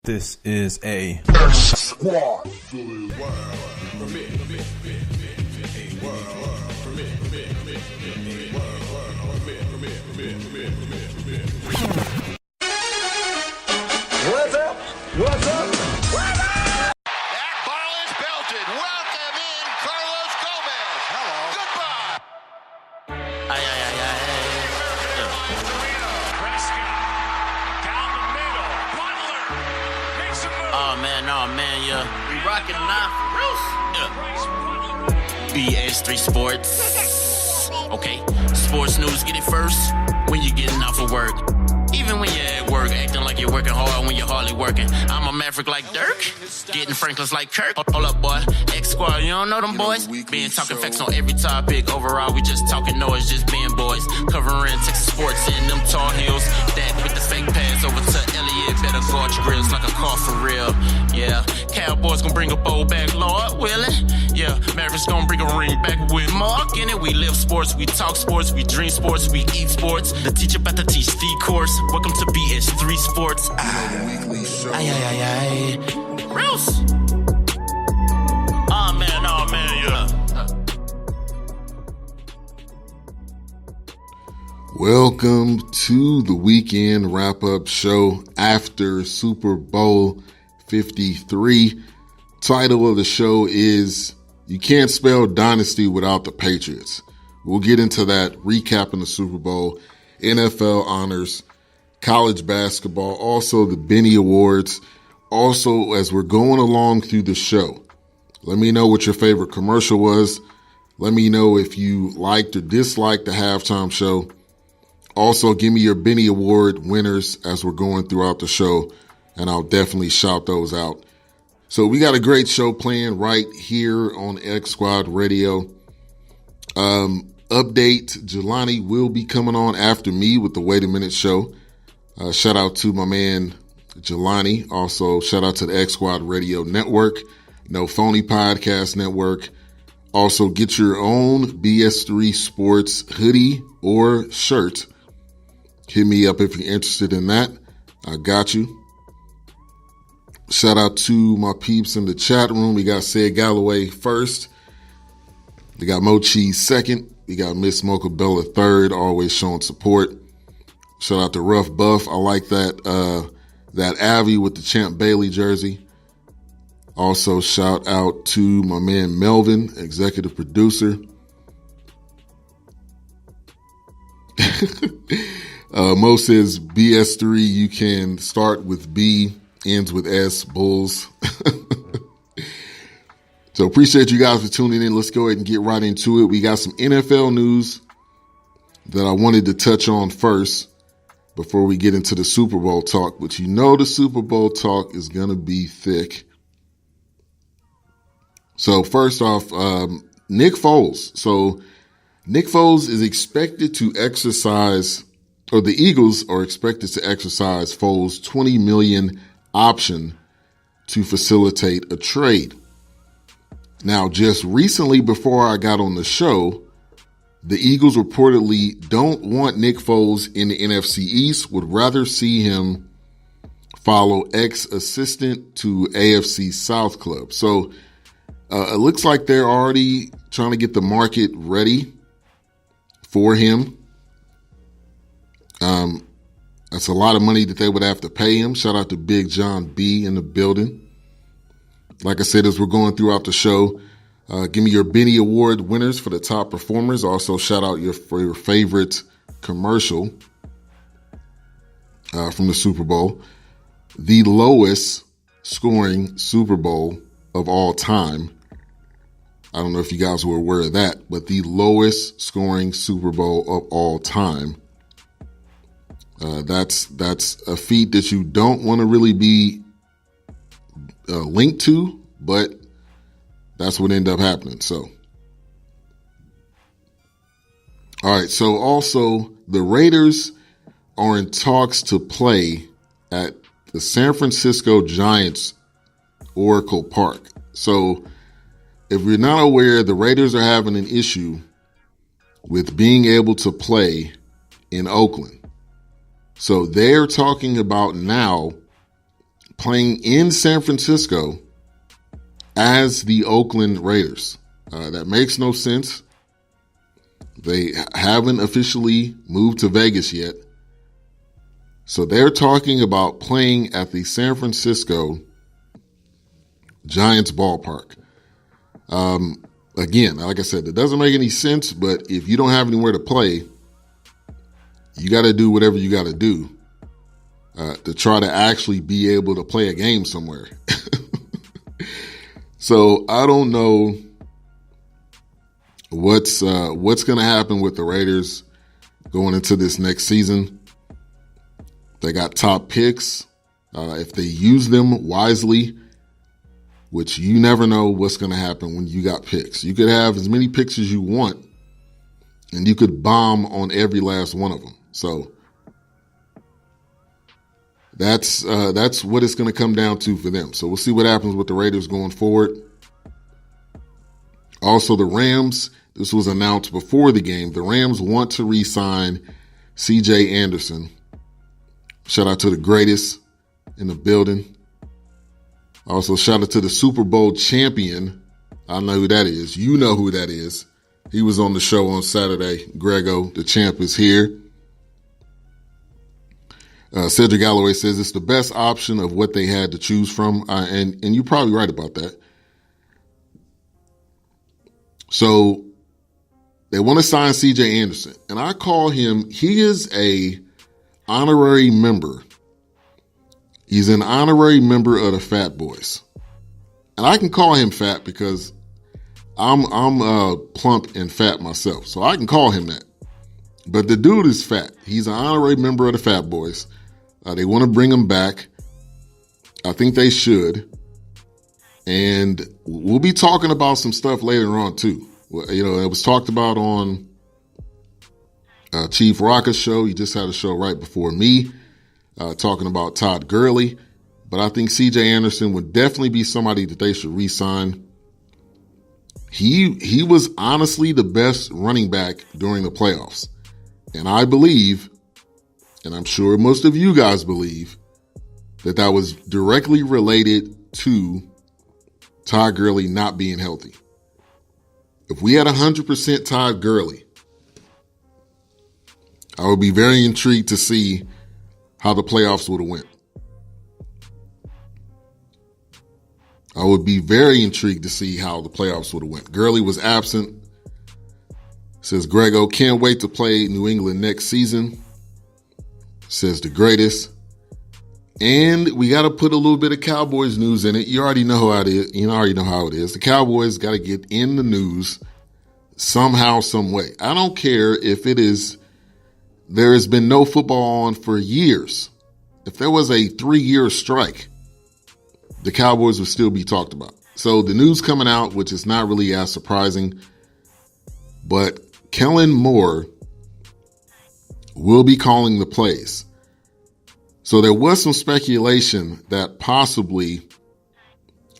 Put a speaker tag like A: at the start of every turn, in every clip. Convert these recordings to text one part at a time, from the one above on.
A: This is a
B: Squad. What's up? What's up?
C: That ball is belted. Welcome in Carlos Gomez. Hello. Goodbye. Ay, ay, ay, ay. Oh man, yeah. We rocking now for real. Yeah. BS3 Sports. Okay. Sports news, get it first when you're getting off of work. Even when you're at work, acting like you're working hard when you're hardly working. I'm a maverick like Dirk, getting Franklin's like Kirk. Hold up, boy. X Squad, you don't know them boys? Being talking facts on every topic. Overall, we just talking noise, just being boys. Covering Texas sports in them tall heels. That with the fake pass over to Elliott. Better guard your grills like a car for real. Yeah, Cowboys gonna bring a bowl back, Lord willing. Yeah, Mavericks gonna bring a ring back with Mark in it. We live sports, we talk sports, we dream sports, we eat sports. The teacher about to teach the course. Welcome to BS3 Sports. Ay, ay, ay, ay. Gross. Oh, man, yeah.
D: Welcome to the weekend wrap-up show after Super Bowl 53. Title of the show is You Can't Spell Dynasty Without the Patriots. We'll get into that, recapping the Super Bowl, NFL honors, college basketball, also the Benny Awards. Also, as we're going along through the show, let me know what your favorite commercial was. Let me know if you liked or disliked the halftime show. Also, give me your Benny Award winners as we're going throughout the show, and I'll definitely shout those out. So we got a great show planned right here on X Squad Radio. Update, Jelani will be coming on after me with the Wait a Minute show. Shout out to my man Jelani. Also, shout out to the X Squad Radio Network, No Phony Podcast Network. Also, get your own BS3 Sports hoodie or shirt. Hit me up if you're interested in that. I got you. Shout out to my peeps in the chat room. We got Sid Galloway first. We got Mo Cheese second. We got Miss Mocha Bella third, always showing support. Shout out to Rough Buff. I like that Avi with the Champ Bailey jersey. Also, shout out to my man Melvin, executive producer. Mo says BS3, you can start with B, ends with S, Bulls. So appreciate you guys for tuning in. Let's go ahead and get right into it. We got some NFL news that I wanted to touch on first before we get into the Super Bowl talk. But you know the Super Bowl talk is going to be thick. So first off, Nick Foles. So Nick Foles is expected to exercise, or the Eagles are expected to exercise Foles' $20 million option to facilitate a trade. Now, just recently before I got on the show, the Eagles reportedly don't want Nick Foles in the NFC East, would rather see him follow ex-assistant to AFC South club. So it looks like they're already trying to get the market ready for him. That's a lot of money that they would have to pay him. Shout out to Big John B in the building. Like I said, as we're going throughout the show, give me your Benny Award winners for the top performers. Also, shout out for your favorite commercial from the Super Bowl. The lowest scoring Super Bowl of all time. I don't know if you guys were aware of that, but the lowest scoring Super Bowl of all time. That's a feat that you don't want to really be linked to, but that's what ended up happening. So, all right. So also the Raiders are in talks to play at the San Francisco Giants Oracle Park. So if you're not aware, the Raiders are having an issue with being able to play in Oakland. So they're talking about now playing in San Francisco as the Oakland Raiders. That makes no sense. They haven't officially moved to Vegas yet. So they're talking about playing at the San Francisco Giants ballpark. Again, like I said, it doesn't make any sense, but if you don't have anywhere to play, you got to do whatever you got to do to try to actually be able to play a game somewhere. So I don't know what's going to happen with the Raiders going into this next season. They got top picks. If they use them wisely, which you never know what's going to happen when you got picks. You could have as many picks as you want, and you could bomb on every last one of them. So that's what it's going to come down to for them. So we'll see what happens with the Raiders going forward. Also, the Rams, this was announced before the game. The Rams want to re-sign C.J. Anderson. Shout out to the greatest in the building. Also, shout out to the Super Bowl champion. I don't know who that is. You know who that is. He was on the show on Saturday. Grego, the champ, is here. Cedric Galloway says it's the best option of what they had to choose from. And you're probably right about that. So they want to sign C.J. Anderson. And I call him, he is a honorary member. He's an honorary member of the Fat Boys. And I can call him fat because I'm plump and fat myself. So I can call him that. But the dude is fat. He's an honorary member of the Fat Boys. They want to bring him back. I think they should. And we'll be talking about some stuff later on too. You know, it was talked about on Chief Rocca's show. He just had a show right before me talking about Todd Gurley. But I think C.J. Anderson would definitely be somebody that they should re-sign. He was honestly the best running back during the playoffs. And I believe, and I'm sure most of you guys believe, that was directly related to Todd Gurley not being healthy. If we had 100% Todd Gurley, I would be very intrigued to see how the playoffs would have went. I would be very intrigued to see how the playoffs would have went. Gurley was absent. Says Grego, can't wait to play New England next season. Says the greatest. And we got to put a little bit of Cowboys news in it. You already know how it is. You already know how it is. The Cowboys got to get in the news somehow, some way. I don't care if it is, there has been no football on for years. If there was a 3-year strike, the Cowboys would still be talked about. So the news coming out, which is not really as surprising, but Kellen Moore will be calling the plays. So there was some speculation that possibly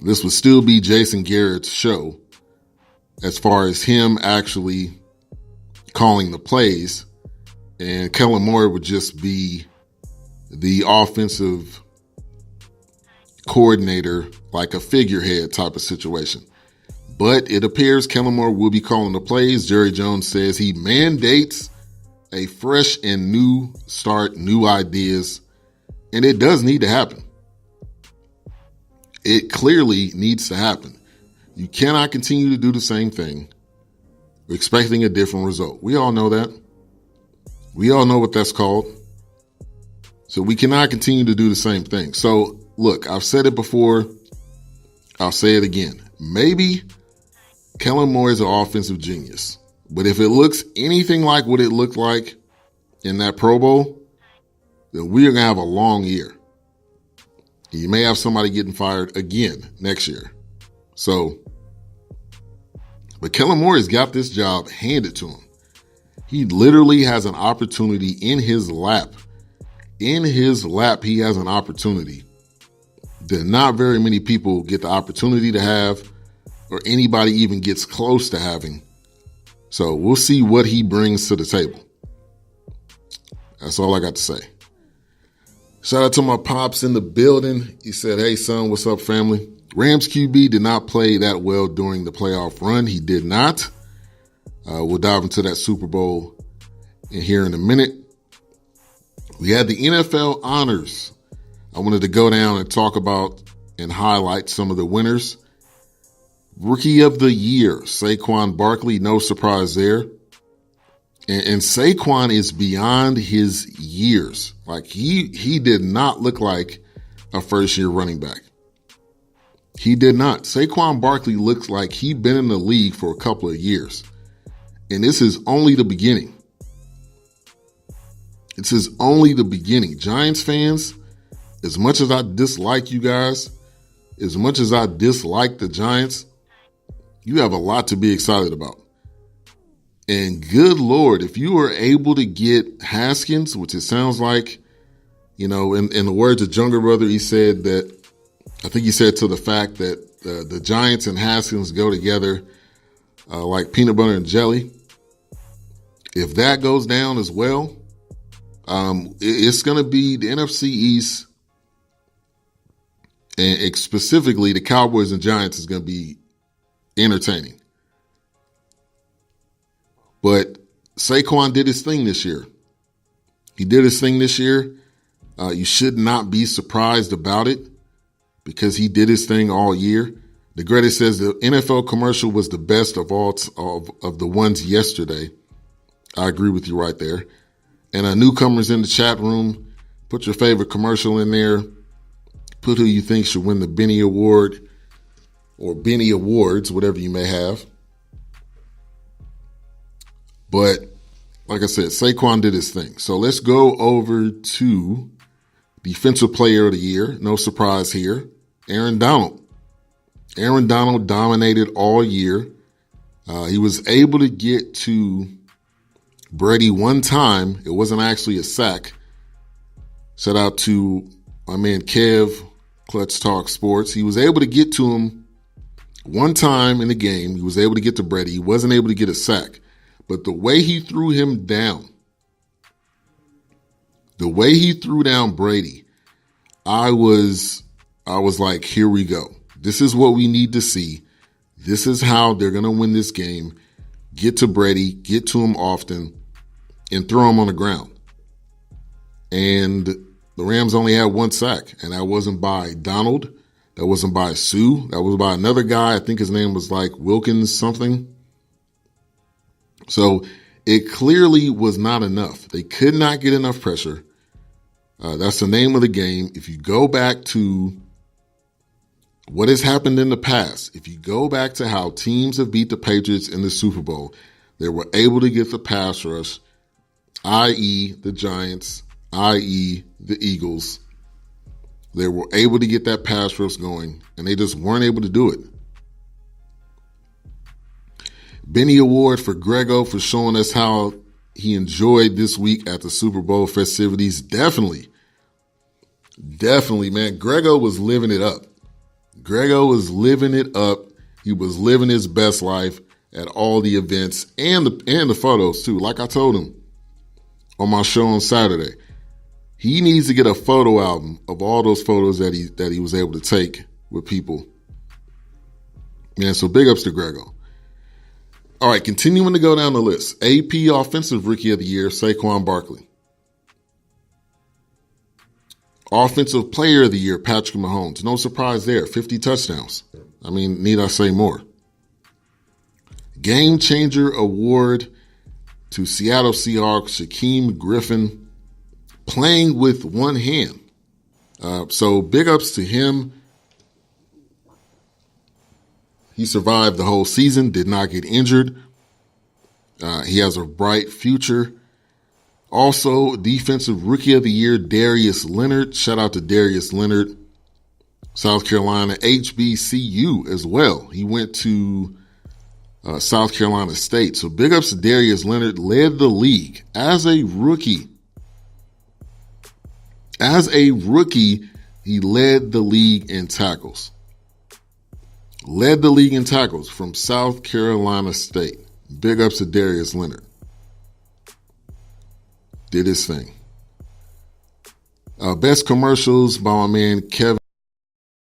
D: this would still be Jason Garrett's show as far as him actually calling the plays, and Kellen Moore would just be the offensive coordinator, like a figurehead type of situation. But it appears Kellen Moore will be calling the plays. Jerry Jones says he mandates a fresh and new start, new ideas. And it does need to happen. It clearly needs to happen. You cannot continue to do the same thing expecting a different result. We all know that. We all know what that's called. So we cannot continue to do the same thing. So look, I've said it before. I'll say it again. Maybe Kellen Moore is an offensive genius. But if it looks anything like what it looked like in that Pro Bowl, then we are going to have a long year. You may have somebody getting fired again next year. So, but Kellen Moore has got this job handed to him. He literally has an opportunity in his lap. In his lap, he has an opportunity that not very many people get the opportunity to have, or anybody even gets close to having. So we'll see what he brings to the table. That's all I got to say. Shout out to my pops in the building. He said, hey, son, what's up, family? Rams QB did not play that well during the playoff run. He did not. We'll dive into that Super Bowl in here in a minute. We had the NFL honors. I wanted to go down and talk about and highlight some of the winners. Rookie of the Year, Saquon Barkley, no surprise there. And Saquon is beyond his years. Like he did not look like a first-year running back. He did not. Saquon Barkley looks like he'd been in the league for a couple of years. And this is only the beginning. This is only the beginning. Giants fans, as much as I dislike you guys, as much as I dislike the Giants, you have a lot to be excited about. And good Lord, if you were able to get Haskins, which it sounds like, in the words of Younger Brother, he said that, I think he said to the fact that the Giants and Haskins go together like peanut butter and jelly. If that goes down as well, it's going to be the NFC East, and specifically the Cowboys and Giants is going to be entertaining. But Saquon did his thing this year. He did his thing this year. You should not be surprised about it because he did his thing all year. The greatest says the NFL commercial was the best of all of the ones yesterday. I agree with you right there. And newcomers in the chat room, put your favorite commercial in there. Put who you think should win the Benny Award or Benny Awards, whatever you may have. But like I said, Saquon did his thing. So let's go over to Defensive Player of the Year. No surprise here. Aaron Donald. Aaron Donald dominated all year. He was able to get to Brady one time. It wasn't actually a sack. Shout out to my man Kev, Clutch Talk Sports. He was able to get to him one time in the game. He was able to get to Brady. He wasn't able to get a sack. But the way he threw him down, the way he threw down Brady, I was like, here we go. This is what we need to see. This is how they're going to win this game. Get to Brady, get to him often, and throw him on the ground. And the Rams only had one sack, and that wasn't by Donald. That wasn't by Sue. That was by another guy. I think his name was like Wilkins something. So it clearly was not enough. They could not get enough pressure. That's the name of the game. If you go back to what has happened in the past, if you go back to how teams have beat the Patriots in the Super Bowl, they were able to get the pass rush, i.e. the Giants, i.e. the Eagles. They were able to get that pass rush going, and they just weren't able to do it. Benny Award for Grego for showing us how he enjoyed this week at the Super Bowl festivities. Definitely, man. Grego was living it up. Grego was living it up. He was living his best life at all the events and the photos too. Like I told him on my show on Saturday, he needs to get a photo album of all those photos that he was able to take with people. Man, so big ups to Grego. All right, continuing to go down the list. AP Offensive Rookie of the Year, Saquon Barkley. Offensive Player of the Year, Patrick Mahomes. No surprise there, 50 touchdowns. I mean, need I say more? Game Changer Award to Seattle Seahawks, Shaquem Griffin, playing with one hand. So big ups to him. He survived the whole season, did not get injured. He has a bright future. Also, Defensive Rookie of the Year, Darius Leonard. Shout out to Darius Leonard, South Carolina, HBCU as well. He went to South Carolina State. So big ups to Darius Leonard, led the league as a rookie. As a rookie, he led the league in tackles. Led the league in tackles from South Carolina State. Big ups to Darius Leonard. Did his thing. Best commercials by my man Kevin